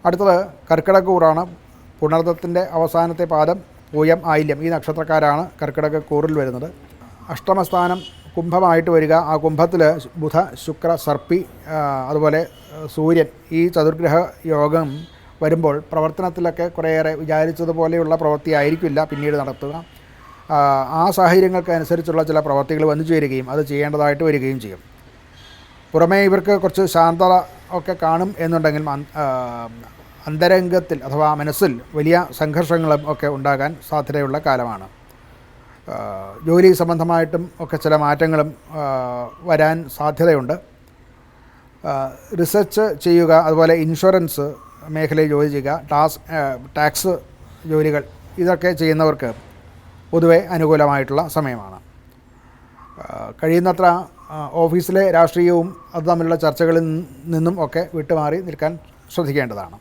അടുത്തത് കർക്കിടകൂറാണ്. പുണർദത്തിൻ്റെ അവസാനത്തെ പാദം പൂയം, ആയില്യം ഈ നക്ഷത്രക്കാരാണ് കർക്കിടകക്കൂറിൽ വരുന്നത്. അഷ്ടമസ്ഥാനം കുംഭമായിട്ട് വരിക. ആ കുംഭത്തിൽ ബുധ, ശുക്ര, സർപ്പി, അതുപോലെ സൂര്യൻ ഈ ചതുർഗ്രഹ യോഗം വരുമ്പോൾ പ്രവർത്തനത്തിലൊക്കെ കുറേയേറെ വിചാരിച്ചതുപോലെയുള്ള പ്രവൃത്തി ആയിരിക്കില്ല പിന്നീട് നടത്തുക. ആ സാഹചര്യങ്ങൾക്ക് അനുസരിച്ചുള്ള ചില പ്രവൃത്തികൾ വന്നു ചേരുകയും അത് ചെയ്യേണ്ടതായിട്ട് വരികയും ചെയ്യും. പുറമേ ഇവർക്ക് കുറച്ച് ശാന്തത ഒക്കെ കാണും എന്നുണ്ടെങ്കിൽ അന്തരംഗത്തിൽ അഥവാ മനസ്സിൽ വലിയ സംഘർഷങ്ങളും ഒക്കെ ഉണ്ടാകാൻ സാധ്യതയുള്ള കാലമാണ്. ജോലി സംബന്ധമായിട്ടും ഒക്കെ ചില മാറ്റങ്ങളും വരാൻ സാധ്യതയുണ്ട്. റിസർച്ച് ചെയ്യുക, അതുപോലെ ഇൻഷുറൻസ് മേഖലയിൽ ജോലി ചെയ്യുക, ടാക്സ് ജോലികൾ ഇതൊക്കെ ചെയ്യുന്നവർക്ക് പൊതുവെ അനുകൂലമായിട്ടുള്ള സമയമാണ്. കഴിയുന്നത്ര ഓഫീസിലെ രാഷ്ട്രീയവും അത് തമ്മിലുള്ള ചർച്ചകളിൽ നിന്നും ഒക്കെ വിട്ടുമാറി നിൽക്കാൻ ശ്രദ്ധിക്കേണ്ടതാണ്.